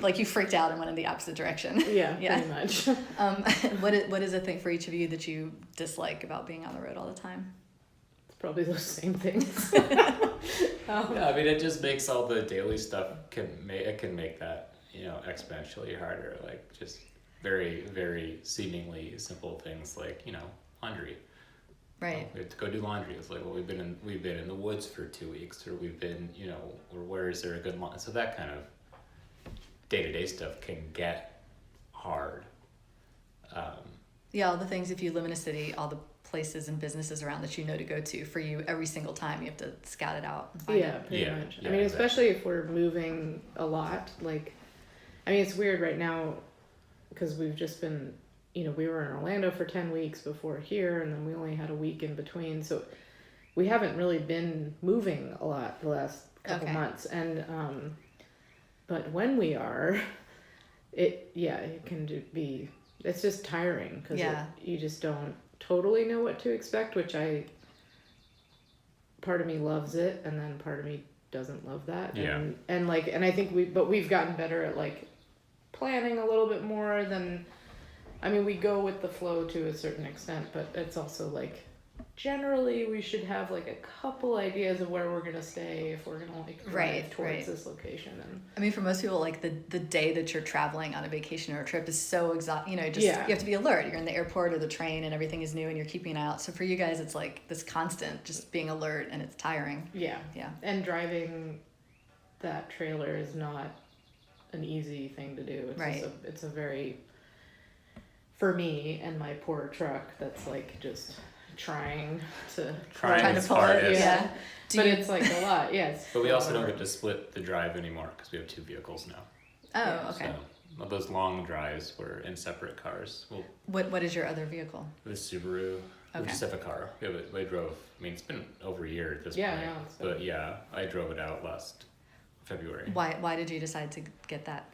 like you freaked out and went in the opposite direction. Yeah, pretty much. What is a thing for each of you that you dislike about being on the road all the time? It's probably those same things. Yeah, I mean, it just makes all the daily stuff can make that, you know, exponentially harder. Like just very, very seemingly simple things like, you know, laundry. Right. We have to go do laundry. It's like, well, we've been in the woods for 2 weeks, or we've been, you know, or where is there a good laundry? So that kind of day-to-day stuff can get hard. Yeah, all the things, if you live in a city, all the places and businesses around that you know to go to, for you, every single time you have to scout it out and find it. Pretty Yeah, much. yeah, I mean, exactly. especially if we're moving a lot. Like, I mean, it's weird right now because we've just been, you know, we were in Orlando for 10 weeks before here, and then we only had a week in between. So we haven't really been moving a lot the last couple months. And, but when we are, it can be, it's just tiring because you just don't totally know what to expect, which part of me loves it, and then part of me doesn't love that. And I think we've gotten better at like planning a little bit more than, I mean, we go with the flow to a certain extent, but it's also like generally we should have like a couple ideas of where we're gonna stay if we're gonna like drive towards this location. And I mean, for most people, like the day that you're traveling on a vacation or a trip is so exhausting. You know, just you have to be alert. You're in the airport or the train, and everything is new, and you're keeping an eye out. So for you guys, it's like this constant just being alert, and it's tiring. Yeah. And driving that trailer is not an easy thing to do. It's it's a very, for me and my poor truck, that's like just trying to pull it. Yeah. But it's like a lot. Yes. But we also don't get to split the drive anymore because we have 2 vehicles now. Oh, okay. So those long drives were in separate cars. What is your other vehicle? The Subaru. We just have a car. We drove. I mean, it's been over a year at this point. Yeah. But yeah, I drove it out last February. Why did you decide to get that?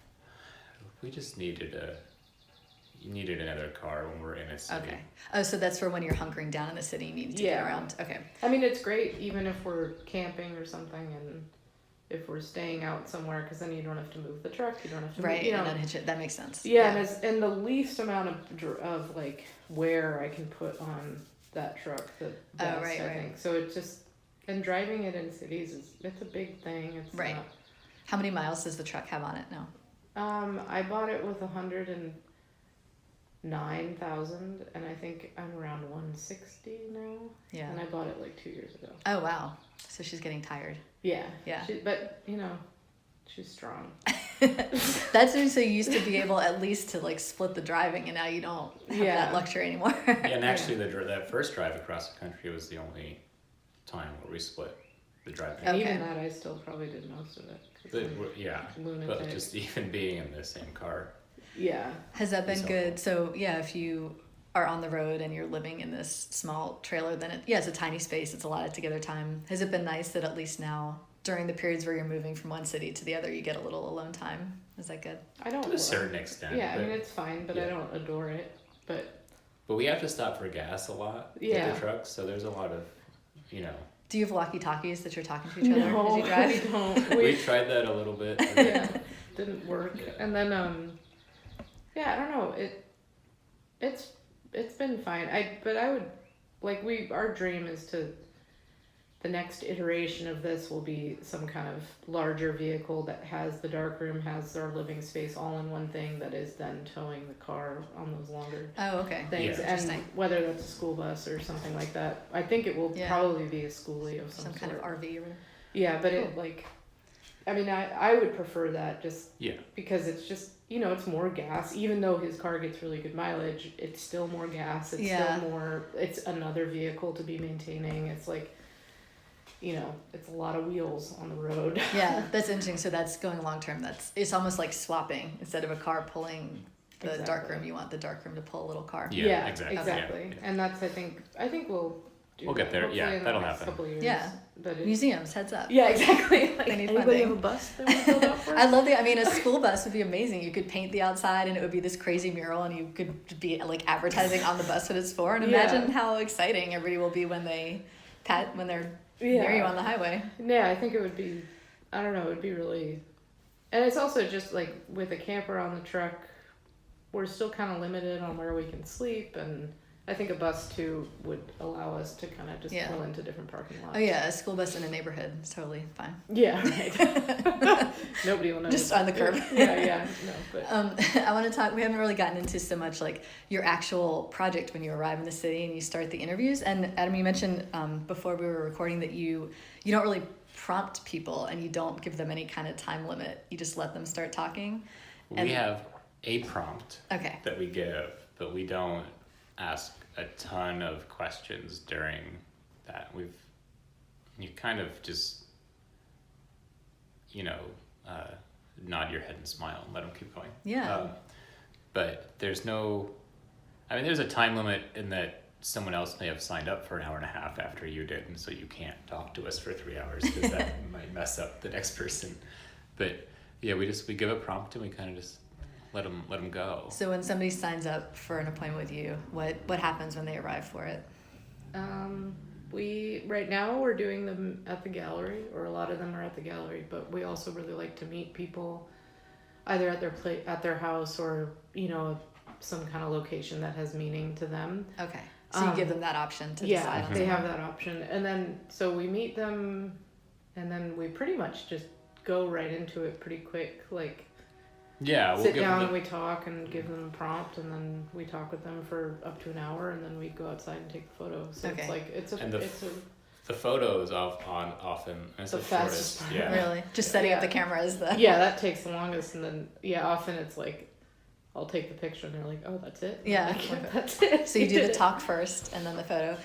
We just needed another car when we're in a city. Okay. Oh, so that's for when you're hunkering down in the city, you need to get around. Okay. I mean, it's great even if we're camping or something, and if we're staying out somewhere, because then you don't have to move the truck, you don't have to move, and then hitch it. That makes sense. Yeah. And the least amount of like wear I can put on that truck, the best, I think. So it's just, and driving it in cities it's a big thing. It's not, how many miles does the truck have on it now? I bought it with 109,000, and I think I'm around 160 now. Yeah. And I bought it like 2 years ago. Oh wow! So she's getting tired. Yeah. Yeah. But you know, she's strong. That's so you used to be able at least to like split the driving, and now you don't have that luxury anymore. And actually, that first drive across the country was the only time where we split the driving. And even that, I still probably did most of it. But just even being in the same car. Yeah. Has that been good? So if you are on the road and you're living in this small trailer, then it's a tiny space. It's a lot of together time. Has it been nice that at least now, during the periods where you're moving from one city to the other, you get a little alone time? Is that good? I don't. To a certain extent. Yeah, I mean, it's fine, but I don't adore it. But we have to stop for gas a lot with the trucks, so there's a lot of, Do you have walkie-talkies that you're talking to each other no, as you drive? We don't. We tried that a little bit. Didn't work. And then I don't know. It's been fine. But I would our dream is to, the next iteration of this will be some kind of larger vehicle that has the darkroom, has our living space all in one thing, that is then towing the car on those longer things. And whether that's a school bus or something like that. I think it will probably be a schoolie of some kind of RV or whatever. Yeah, but I would prefer that just because it's just, it's more gas. Even though his car gets really good mileage, it's still more gas. It's still more, it's another vehicle to be maintaining. It's like, it's a lot of wheels on the road. Yeah, that's interesting. So that's going long term. It's almost like swapping. Instead of a car pulling the darkroom, you want the darkroom to pull a little car. Yeah, exactly. Yeah. And that's, I think we'll get there. Yeah, that'll happen. Couple years. Yeah. But museums, heads up. Yeah, exactly. They need anybody funding. have a bus that we build up for? I love a school bus would be amazing. You could paint the outside and it would be this crazy mural, and you could be like advertising on the bus what it's for. And imagine how exciting everybody will be when they're near you on the highway. Yeah, I think it would be, I don't know, it would be really, and it's also just like with a camper on the truck, we're still kind of limited on where we can sleep, and I think a bus too would allow us to kind of just pull into different parking lots. Oh yeah, a school bus in a neighborhood is totally fine. Yeah, right. Nobody will know. Just on the curb. Yeah. No, but I want to talk. We haven't really gotten into so much like your actual project when you arrive in the city and you start the interviews. And Adam, you mentioned before we were recording that you don't really prompt people and you don't give them any kind of time limit. You just let them start talking. We have a prompt Okay. that we give, but we don't ask a ton of questions during that. You kind of just, nod your head and smile and let them keep going. Yeah. But there's there's a time limit in that someone else may have signed up for an hour and a half after you did, and so you can't talk to us for 3 hours because that might mess up the next person. But yeah, we give a prompt and we kind of just let them go. So when somebody signs up for an appointment with you, what happens when they arrive for it? Right now we're doing them at the gallery, or a lot of them are at the gallery, but we also really like to meet people either at their house or, some kind of location that has meaning to them. Okay. So you give them that option to decide on. Yeah, they have that option. And then, so we meet them and then we pretty much just go right into it pretty quick. Like, we'll sit down and we talk and give them a prompt, and then we talk with them for up to an hour, and then we go outside and take a photo. So okay. It's like the photos often it's the fastest shortest. part. Yeah. Really? Just setting up the camera is the... Yeah, that takes the longest, and then often it's like I'll take the picture and they're like, oh, that's it? Yeah. Like, that's it. So you do the talk first and then the photo.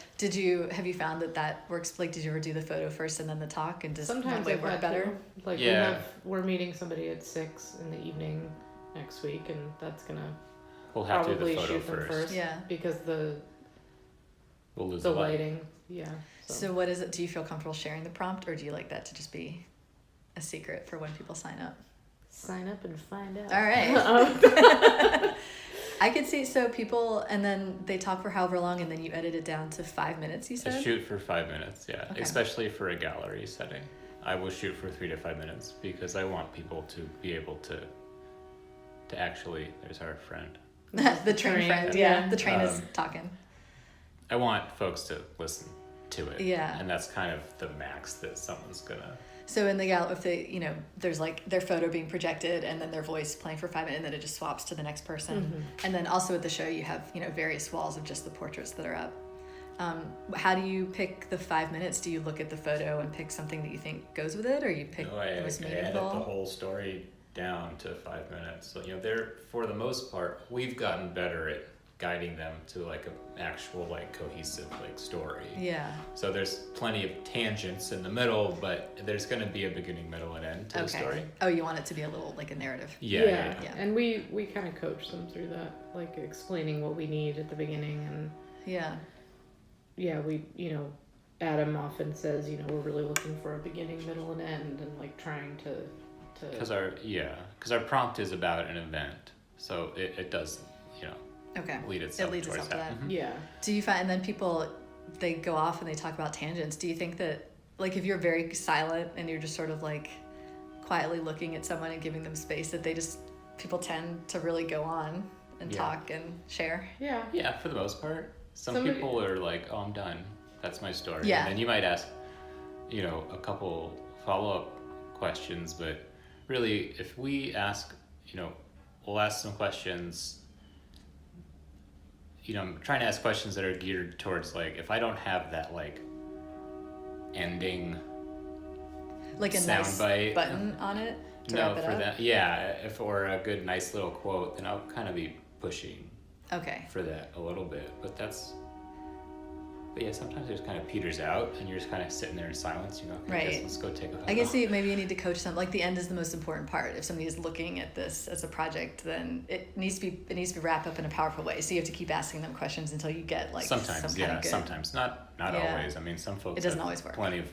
Have you found that works? Like, did you ever do the photo first and then the talk, and does sometimes one way work better? Like we're meeting somebody at 6 in the evening next week, and that's gonna we'll have probably to do the shoot photo them first. Yeah. Because we'll lose the lighting. Yeah. So what is it? Do you feel comfortable sharing the prompt, or do you like that to just be a secret for when people sign up? Sign up and find out. All right. I could see, so people, and then they talk for however long, and then you edit it down to 5 minutes, you said? I shoot for 5 minutes, yeah. Okay. Especially for a gallery setting. I will shoot for 3 to 5 minutes because I want people to be able to actually, there's our friend. The train friend, yeah. The train is talking. I want folks to listen to it. Yeah. And that's kind of the max that someone's gonna... So in the gallery, if they, there's like their photo being projected and then their voice playing for 5 minutes, and then it just swaps to the next person. Mm-hmm. And then also at the show, you have, various walls of just the portraits that are up. How do you pick the 5 minutes? Do you look at the photo and pick something that you think goes with it, or you pick the most meaningful? I edit the whole story down to 5 minutes. So, they're, for the most part, we've gotten better at guiding them to like an actual like cohesive like story. Yeah. So there's plenty of tangents in the middle, but there's going to be a beginning, middle, and end to the story. Oh, you want it to be a little like a narrative. Yeah. And we kind of coach them through that, like explaining what we need at the beginning, and we Adam often says we're really looking for a beginning, middle, and end, and like trying to because our prompt is about an event, so it does lead itself towards that. Mm-hmm. Yeah. Do you find, and then people, they go off and they talk about tangents. Do you think that, like, if you're very silent and you're just sort of like quietly looking at someone and giving them space, that people tend to really go on and talk and share? Yeah. Yeah, for the most part. Some people are like, oh, I'm done. That's my story. Yeah. And then you might ask, a couple follow-up questions, but really, if we ask, we'll ask some questions. I'm trying to ask questions that are geared towards like, if I don't have that like ending, like a nice bite button on it to no wrap it for up? that or a good nice little quote, then I'll kind of be pushing for that a little bit. But sometimes it just kind of peters out and you're just kind of sitting there in silence. Okay, I guess let's go take a photo. I guess maybe you need to coach them. Like, the end is the most important part. If somebody is looking at this as a project, then it needs to be wrapped up in a powerful way. So you have to keep asking them questions until you get like sometimes some kind of good... sometimes not always. I mean, some folks it doesn't always work. Plenty of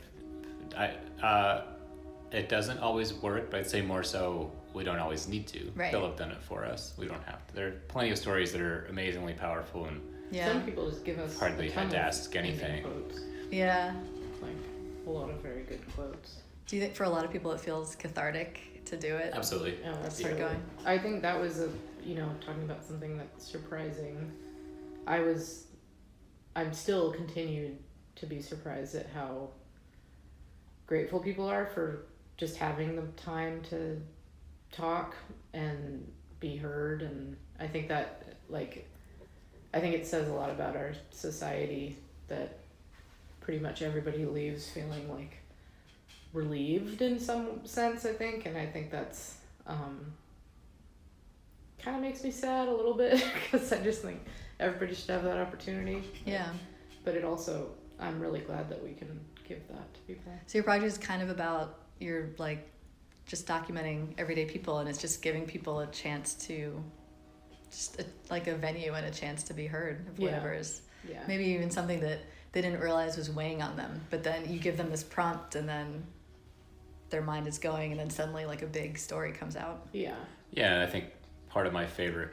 it doesn't always work, but I'd say more so we don't always need to. Right. They'll have done it for us. We don't have to. There are plenty of stories that are amazingly powerful and some people just give us hardly had to ask anything. Quotes. Yeah. Like a lot of very good quotes. Do you think for a lot of people it feels cathartic to do it? Absolutely. Oh, that's start going. I think that was talking about something that's surprising. I'm still continued to be surprised at how grateful people are for just having the time to talk and be heard, and I think that I think it says a lot about our society that pretty much everybody leaves feeling like relieved in some sense, I think, and I think that's kind of makes me sad a little bit because I just think everybody should have that opportunity. Yeah. But it also, I'm really glad that we can give that to people. So your project is kind of about you're like just documenting everyday people, and it's just giving people a chance to like a venue and a chance to be heard of whatever is maybe even something that they didn't realize was weighing on them, but then you give them this prompt and then their mind is going, and then suddenly like a big story comes out. Yeah. Yeah, I think one of my favorite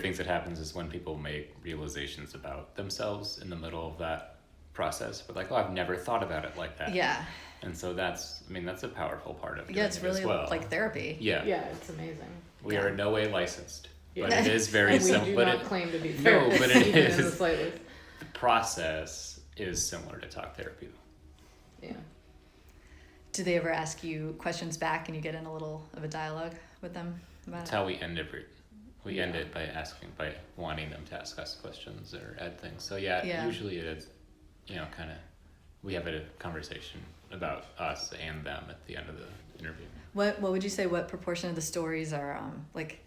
things that happens is when people make realizations about themselves in the middle of that process, but like, oh, I've never thought about it like that. Yeah. And so that's a powerful part of it. Yeah, it's really as well. like therapy. Yeah. Yeah, it's amazing. We are in no way licensed, Yeah. but it is very simple. We do But not it, claim to be no, therapists, but it even in the is. slightest. The process is similar to talk therapy. Yeah. Do they ever ask you questions back and you get in a little of a dialogue with them about That's it? how we end We end it by wanting them to ask us questions or add things. So usually it is, kind of, we have a conversation about us and them at the end of the interview. What would you say, what proportion of the stories are like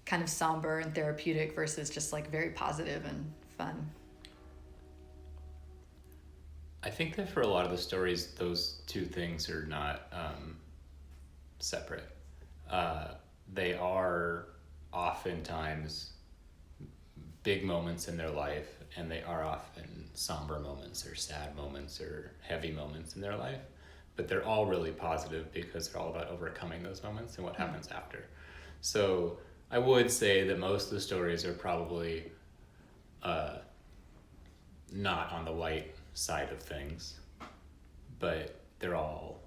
kind of somber and therapeutic versus just like very positive and fun? I think that for a lot of the stories, those two things are not separate. They are oftentimes big moments in their life, and they are often somber moments or sad moments or heavy moments in their life, but they're all really positive because they're all about overcoming those moments and what happens after. So I would say that most of the stories are probably not on the light side of things, but they're all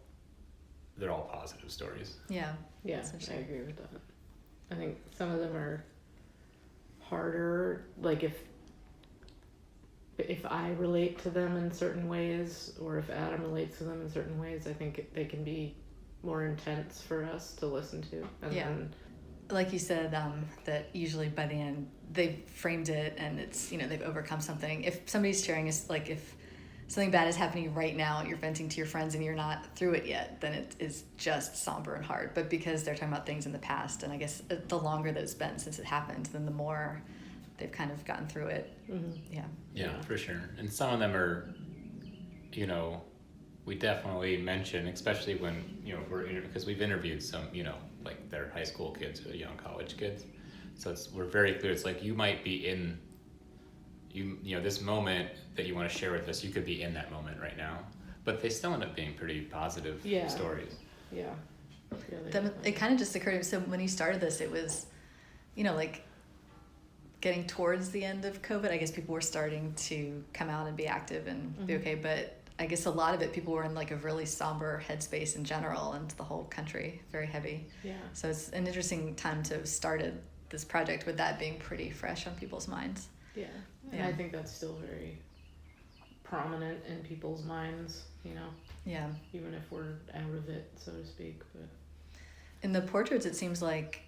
positive stories. Yeah. Yeah, I agree with that. I think some of them are harder, like if I relate to them in certain ways, or if Adam relates to them in certain ways, I think they can be more intense for us to listen to. And then, like you said, that usually by the end they've framed it and it's, they've overcome something. If somebody's sharing is like, if something bad is happening right now and you're venting to your friends and you're not through it yet, then it is just somber and hard. But because they're talking about things in the past, and I guess the longer that it's been since it happened, then the more they've kind of gotten through it. mm-hmm. Yeah, for sure. And some of them are, we definitely mention, especially when, because we've interviewed some, like they're high school kids or young college kids. So we're very clear. It's like, you might be in, this moment that you want to share with us, you could be in that moment right now. But they still end up being pretty positive stories. Yeah. It kind of just occurred to me, so when you started this, it was, like getting towards the end of COVID, I guess people were starting to come out and be active and be okay, but I guess a lot of it, people were in like a really somber headspace in general, and the whole country, very heavy. Yeah. So it's an interesting time to have started this project with that being pretty fresh on people's minds. Yeah. And I think that's still very prominent in people's minds, Yeah. even if we're out of it, so to speak. But in the portraits, it seems like,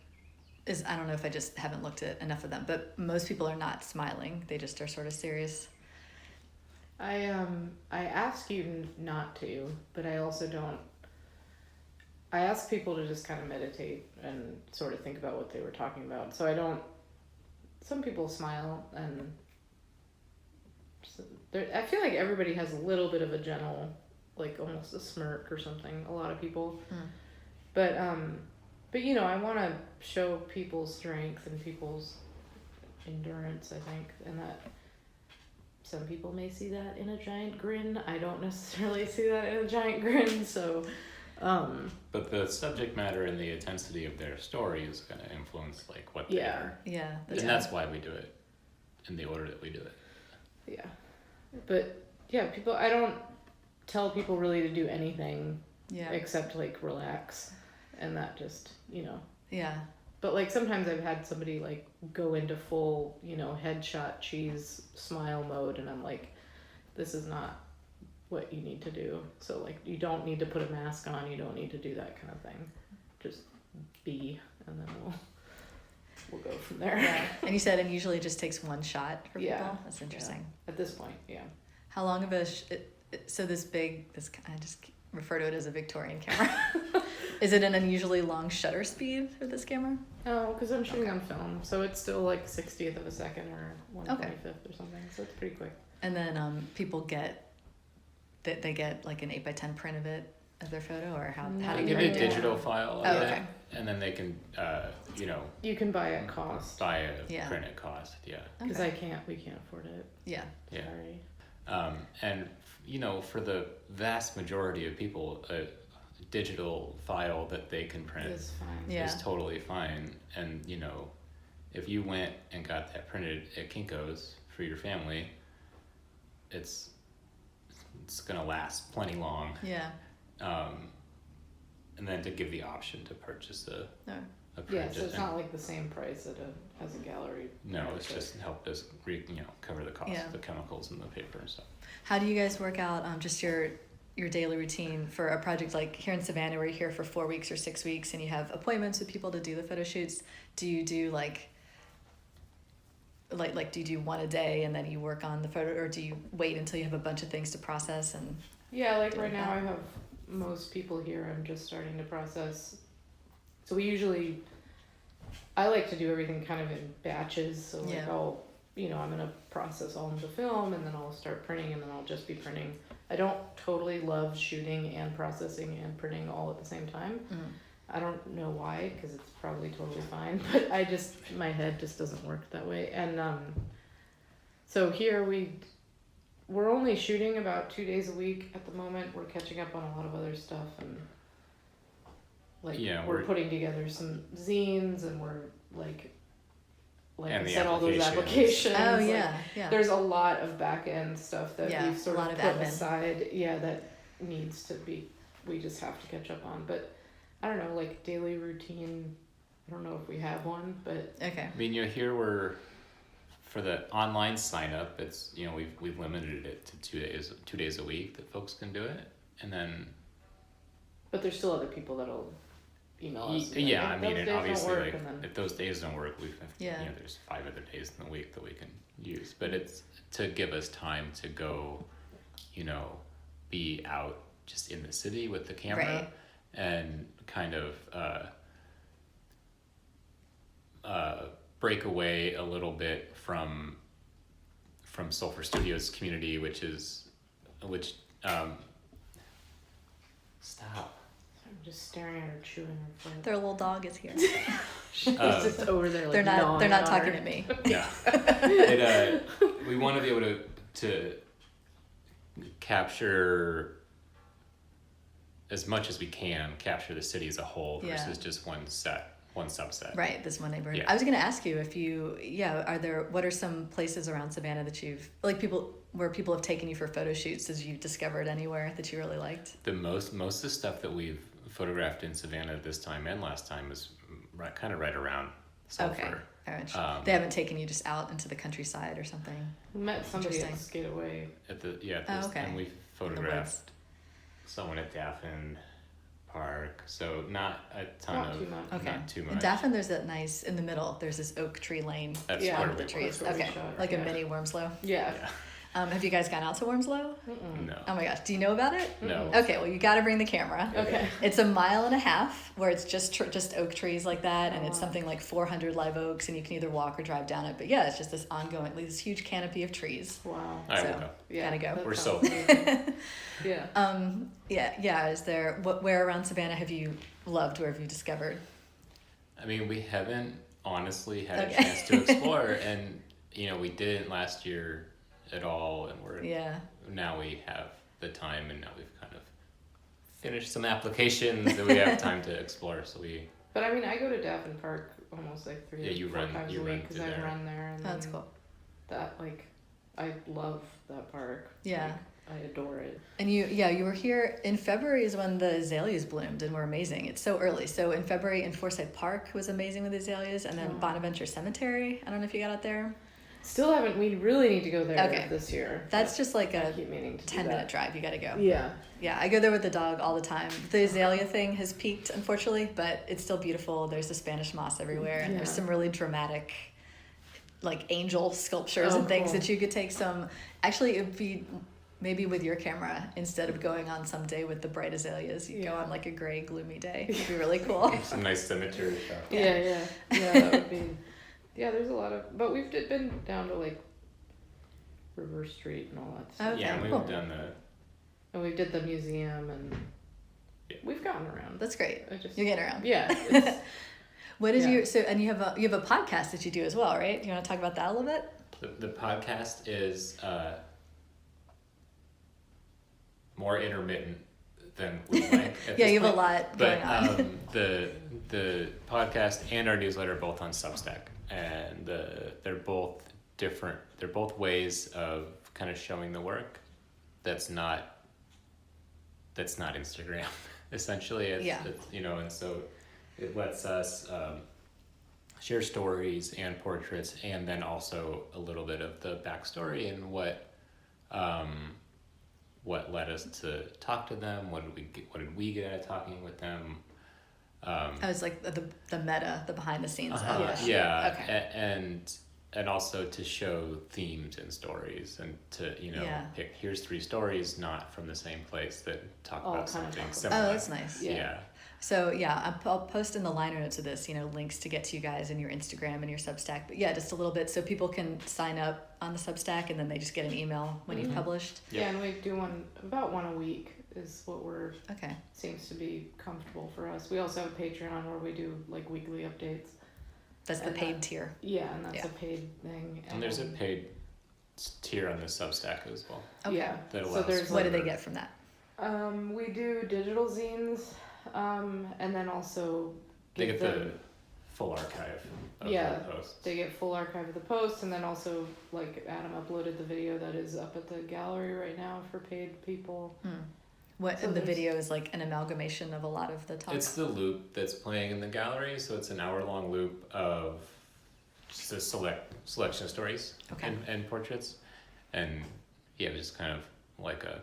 I don't know if I just haven't looked at enough of them, but most people are not smiling. They just are sort of serious. I ask you not to, but I also don't. I ask people to just kind of meditate and sort of think about what they were talking about. So I don't. Some people smile, and I feel like everybody has a little bit of a gentle, like almost a smirk or something. A lot of people, but I want to show people's strength and people's endurance. I think, and that. Some people may see that in a giant grin. I don't necessarily see that in a giant grin, so... But the subject matter and the intensity of their story is going to influence, like, what they are. Yeah. That's why we do it, in the order that we do it. Yeah. But, people... I don't tell people really to do anything except, like, relax. And that just, Yeah. But, like, sometimes I've had somebody, like, go into full, headshot cheese smile mode, and I'm like, this is not what you need to do. So, like, you don't need to put a mask on, you don't need to do that kind of thing. Just be, and then we'll go from there. Yeah. And you said, and usually it just takes one shot for people? That's interesting. Yeah. At this point, yeah. How long of so this I just refer to it as a Victorian camera. Is it an unusually long shutter speed for this camera? No, because I'm shooting on film, so it's still like 60th of a second or 125th or something, so it's pretty quick. And then people get, they get like an 8x10 print of it as their photo, or how do you give do it a digital file of okay. it, and then they can, you can buy at cost. buy a print at cost, Because we can't afford it. Yeah. Sorry. And, for the vast majority of people, a digital file that they can print It's fine. is totally fine. And, if you went and got that printed at Kinko's for your family, it's gonna last plenty long. Yeah. And then to give the option to purchase a print. Yeah, so it's not like the same price as a gallery. No, it's just help us cover the cost of the chemicals and the paper and stuff. How do you guys work out just your daily routine for a project like here in Savannah, where you're here for 4 weeks or 6 weeks and you have appointments with people to do the photo shoots? Do you do like do you do one a day and then you work on the photo, or do you wait until you have a bunch of things to process? And yeah, like right now I have most people here. I'm just starting to process. So I like to do everything kind of in batches. So like I'm gonna process all of the film and then I'll start printing and then I'll just be printing. I don't totally love shooting and processing and printing all at the same time. I don't know why, because it's probably totally fine, but my head just doesn't work that way. And so here we're only shooting about 2 days a week at the moment. We're catching up on a lot of other stuff, and we're putting together some zines, and we're like I said, all those applications. Oh yeah, There's a lot of back end stuff that we've sort of put admin aside. Yeah, that needs to be. We just have to catch up on, but. I don't know, like daily routine. I don't know if we have one, but okay. I mean, here for the online sign up, it's we've limited it to 2 days a week that folks can do it, and then. But there's still other people that'll email us. Yeah, I mean, and obviously, if those days don't work, there's 5 other days in the week that we can use, but it's to give us time to go, be out just in the city with the camera. Right. And kind of break away a little bit from Sulfur Studios community, which stop. I'm just staring at her chewing her foot. Their little dog is here. She's just over there. Like, they're not talking at me. Yeah. We want to be able to capture as much as we can, capture the city as a whole versus just one subset. Right, this one neighborhood. Yeah. I was going to ask you what are some places around Savannah that you've, where people have taken you for photo shoots, as you discovered anywhere that you really liked? Most of the stuff that we've photographed in Savannah this time and last time was right around Sulfur. Okay. They haven't taken you just out into the countryside or something? We met somebody at Skateaway. And we photographed someone at Daffin Park, so not a ton not of too much. Okay. Not too much. In Daffin, there's that nice in the middle. There's this oak tree lane. That's Yeah. part With of the it. trees. That's what we Okay, shot, like a yeah. mini Wormslow. Yeah. Have you guys gone out to Wormslow? No. Oh my gosh, do you know about it? No. Okay, well you got to bring the camera. Okay. It's a 1.5 miles where it's just oak trees like that, and it's something like 400 live oaks, and you can either walk or drive down it. But yeah, it's just this ongoing, this huge canopy of trees. Wow. I will go. Yeah. Gotta go. that We're sounds so- amazing. Yeah. Yeah. Is there where around Savannah have you loved? Where have you discovered? I mean, we haven't honestly had Okay. a chance to explore, and we didn't last year at all, and now we have the time, and now we've kind of finished some applications that we have time to explore. So we. But I mean, I go to Daffin Park almost like 3 or 4 times a week because I run there. And That's cool. That I love that park. Yeah. I adore it. And you were here in February is when the azaleas bloomed and were amazing. It's so early. So in February in Forsyth Park was amazing with azaleas, and then Bonaventure Cemetery. I don't know if you got out there. Still haven't. We really need to go there Okay. this year. That's just like I a keep meaning to 10-minute drive. You got to go. Yeah. Yeah, I go there with the dog all the time. The azalea thing has peaked, unfortunately, but it's still beautiful. There's the Spanish moss everywhere, and there's some really dramatic, angel sculptures and things that you could take some. Actually, it would be maybe with your camera, instead of going on some day with the bright azaleas, you go on like a gray, gloomy day. It'd be really cool. Some nice cemetery shot. Yeah, that would be. Yeah, there's a lot of, but we've been down to like River Street and all that stuff. Okay, Yeah, cool. we've done the. And we did the museum, and we've gotten around. That's great. You're getting around. Yeah. It's, What is your, so, and you have a podcast that you do as well, right? Do you want to talk about that a little bit? The podcast is more intermittent than we like. Yeah, you have a lot going on. The podcast and our newsletter are both on Substack, and they're both different. They're both ways of kind of showing the work. That's not Instagram. Essentially, it's, and so it lets us share stories and portraits, and then also a little bit of the backstory and what led us to talk to them. What did we get out of talking with them? It's like the meta, the behind the scenes. Yeah. Okay. And also to show themes and stories, and to pick, here's 3 stories not from the same place that talk about something similar. Oh, that's nice. Yeah. So I'll post in the liner notes of this, links to get to you guys and your Instagram and your Substack. But yeah, just a little bit so people can sign up on the Substack, and then they just get an email when you've published. Yeah, and we do about one a week is what we're okay. Seems to be comfortable for us. We also have a Patreon where we do like weekly updates. That's the paid tier. Yeah, and that's a paid thing. And there's a paid tier on the Substack as well. Okay. Yeah. What do they get from that? We do digital zines, and then also they get the full archive of the posts. They get full archive of the posts, and then also like Adam uploaded the video that is up at the gallery right now for paid people. The video is like an amalgamation of a lot of the talks? It's the loop that's playing in the gallery, so it's an hour-long loop of just a selection of stories and portraits. And yeah, it was just kind of like a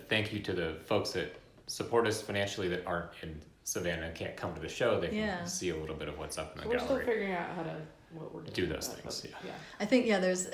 thank you to the folks that support us financially that aren't in Savannah and can't come to the show. They can see a little bit of what's up in the gallery. We're still figuring out what we're doing. Do those things, yeah. I think, there's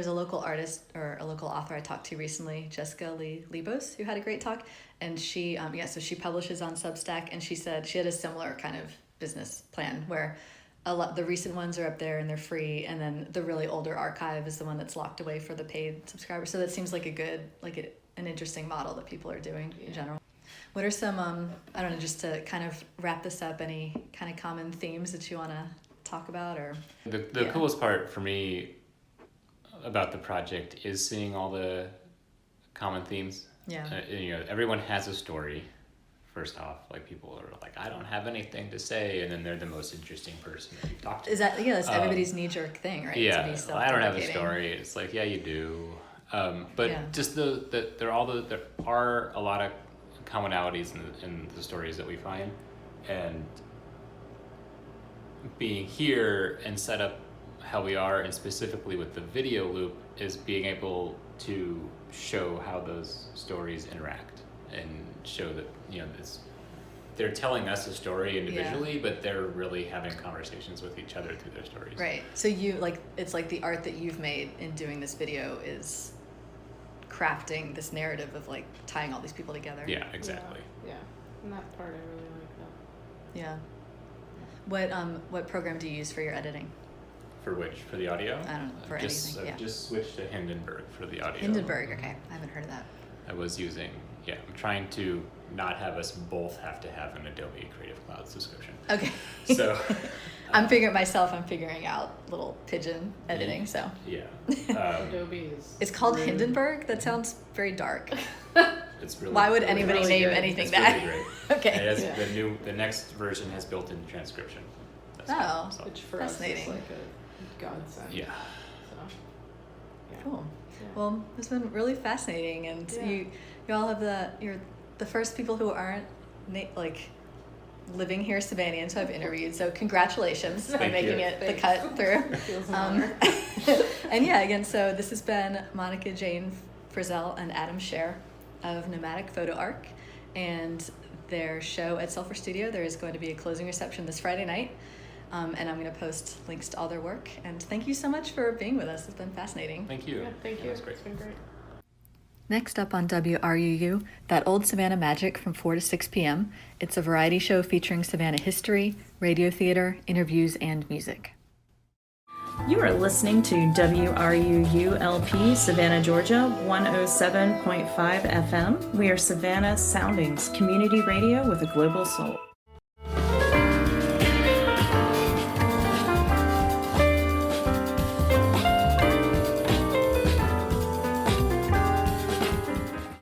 a local artist or a local author I talked to recently, Jessica Libos, who had a great talk. And she, so she publishes on Substack, and she said she had a similar kind of business plan where the recent ones are up there and they're free, and then the really older archive is the one that's locked away for the paid subscribers. So that seems like a good, an interesting model that people are doing in general. What are some, I don't know, just to kind of wrap this up, any kind of common themes that you want to talk about? Or the coolest part for me about the project is seeing all the common themes. Everyone has a story. First off, like, people are like, I don't have anything to say, and then they're the most interesting person that you talk to. Is that that's everybody's knee-jerk thing, right? Yeah, I don't have a story. It's like, yeah, you do. Just there are a lot of commonalities in the stories that we find, and being here and set up how we are, and specifically with the video loop, is being able to show how those stories interact and show that they're telling us a story individually, but they're really having conversations with each other through their stories. Right. So it's like the art that you've made in doing this video is crafting this narrative of like tying all these people together. Yeah, exactly. Yeah. And that part I really like that. Yeah. What program do you use for your editing? For which? For the audio? I don't know, for anything. I've just switched to Hindenburg for the audio. Hindenburg, okay. I haven't heard of that. I was using, I'm trying to not have us both have to have an Adobe Creative Cloud subscription. Okay. So I'm figuring out little pigeon editing, so. Yeah. Adobe is. It's called rude. Hindenburg? That sounds very dark. It's really. Why would anybody really name good. anything it's that? Really great. Okay. It has the next version has built-in transcription. That's Oh. cool. Which for us Fascinating. is like a godsend. Yeah. So. Yeah. Cool. Yeah. Well, it's been really fascinating, and you all have you're the first people who aren't living here Savannahans who I've interviewed. So congratulations on making it the cut through. Feels an honor. And again, so this has been Monica Jane Frisell and Adam Scher of Nomadic Photo Ark, and their show at Sulfur Studio. There is going to be a closing reception this Friday night. and I'm going to post links to all their work. And thank you so much for being with us. It's been fascinating. Thank you. Yeah, thank you. That's great. It's been great. Next up on WRUU, That Old Savannah Magic from 4 to 6 p.m. It's a variety show featuring Savannah history, radio theater, interviews, and music. You are listening to WRUU-LP, Savannah, Georgia, 107.5 FM. We are Savannah Soundings, community radio with a global soul.